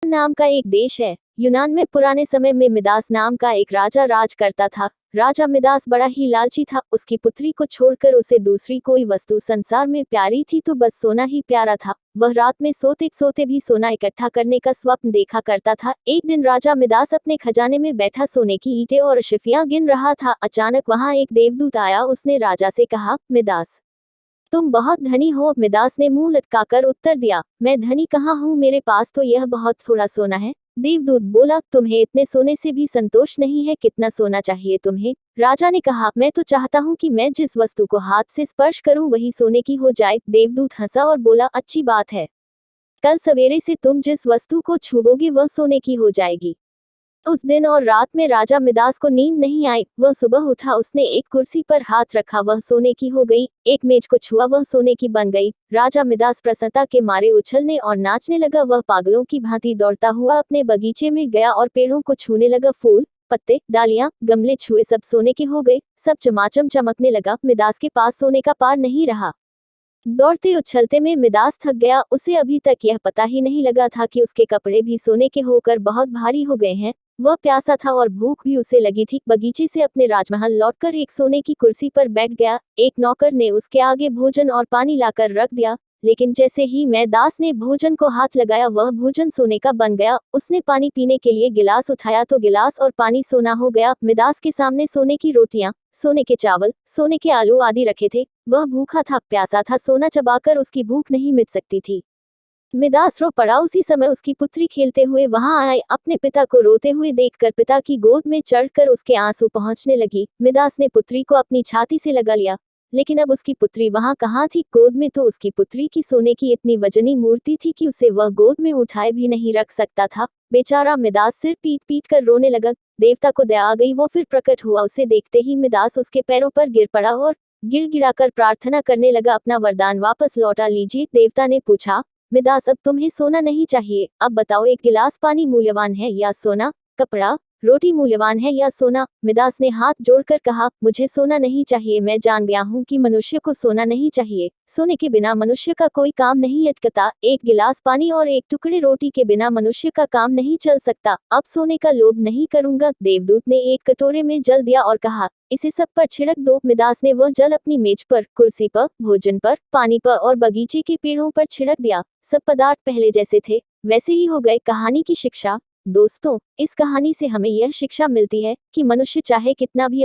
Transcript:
नाम का एक देश है। यूनान में पुराने समय में मिदास नाम का एक राजा राज करता था। राजा मिदास बड़ा ही लालची था। उसकी पुत्री को छोड़कर उसे दूसरी कोई वस्तु संसार में प्यारी थी तो बस सोना ही प्यारा था। वह रात में सोते सोते भी सोना इकट्ठा करने का स्वप्न देखा करता था। एक दिन राजा मिदास अपने खजाने में बैठा सोने की ईंटें और शिफियां गिन रहा था। अचानक वहां एक देवदूत आया। उसने राजा से कहा, मिदास, तुम बहुत धनी हो। मिदास ने मुंह लटकाकर उत्तर दिया, मैं धनी कहाँ हूँ, मेरे पास तो यह बहुत थोड़ा सोना है। देवदूत बोला, तुम्हें इतने सोने से भी संतोष नहीं है, कितना सोना चाहिए तुम्हें? राजा ने कहा, मैं तो चाहता हूँ कि मैं जिस वस्तु को हाथ से स्पर्श करूँ वही सोने की हो जाए। देवदूत हंसा और बोला, अच्छी बात है, कल सवेरे से तुम जिस वस्तु को छुओगे वह सोने की हो जाएगी। उस दिन और रात में राजा मिदास को नींद नहीं आई। वह सुबह उठा, उसने एक कुर्सी पर हाथ रखा, वह सोने की हो गई। एक मेज को छुआ, वह सोने की बन गई। राजा मिदास प्रसन्नता के मारे उछलने और नाचने लगा। वह पागलों की भांति दौड़ता हुआ अपने बगीचे में गया और पेड़ों को छूने लगा। फूल, पत्ते, डालियां, गमले छुए, सब सोने के हो गए। सब चमाचम चमकने लगा। मिदास के पास सोने का पार नहीं रहा। दौड़ते उछलते में मिदास थक गया। उसे अभी तक यह पता ही नहीं लगा था कि उसके कपड़े भी सोने के होकर बहुत भारी हो गए हैं। वह प्यासा था और भूख भी उसे लगी थी। बगीचे से अपने राजमहल लौटकर एक सोने की कुर्सी पर बैठ गया। एक नौकर ने उसके आगे भोजन और पानी लाकर रख दिया, लेकिन जैसे ही मिदास ने भोजन को हाथ लगाया वह भोजन सोने का बन गया। उसने पानी पीने के लिए गिलास उठाया तो गिलास और पानी सोना हो गया। मिदास के सामने सोने की रोटियां, सोने के चावल, सोने के आलू आदि रखे थे। वह भूखा था, प्यासा था, सोना चबाकर उसकी भूख नहीं मिट सकती थी। मिदास रो पड़ा। उसी समय उसकी पुत्री खेलते हुए वहां आई। अपने पिता को रोते हुए देखकर पिता की गोद में चढ़कर उसके आंसू पहुंचने लगी। मिदास ने पुत्री को अपनी छाती से लगा लिया, लेकिन अब उसकी पुत्री वहां कहाँ थी? गोद में तो उसकी पुत्री की सोने की इतनी वजनी मूर्ति थी कि उसे वह गोद में उठाए भी नहीं रख सकता था। बेचारा मिदास सिर पीट पीट कर रोने लगा। देवता को दया आ गई, वो फिर प्रकट हुआ। उसे देखते ही मिदास उसके पैरों पर गिर पड़ा और गिड़गिड़ाकर प्रार्थना करने लगा, अपना वरदान वापस लौटा लीजिए। देवता ने पूछा, मिदास, अब तुम्हें सोना नहीं चाहिए, अब बताओ, एक गिलास पानी मूल्यवान है या सोना? कपड़ा, रोटी मूल्यवान है या सोना? मिदास ने हाथ जोड़कर कहा, मुझे सोना नहीं चाहिए। मैं जान गया हूँ कि मनुष्य को सोना नहीं चाहिए। सोने के बिना मनुष्य का कोई काम नहीं अटकता। एक गिलास पानी और एक टुकड़े रोटी के बिना मनुष्य का काम नहीं चल सकता। अब सोने का लोभ नहीं करूंगा। देवदूत ने एक कटोरे में जल दिया और कहा, इसे सब पर छिड़क दो। मिदास ने वह जल अपनी मेज पर, कुर्सी पर, भोजन पर, पानी पर और बगीचे के पेड़ों पर छिड़क दिया। सब पदार्थ पहले जैसे थे वैसे ही हो गए। कहानी की शिक्षा। दोस्तों, इस कहानी से हमें यह शिक्षा मिलती है कि मनुष्य चाहे कितना भी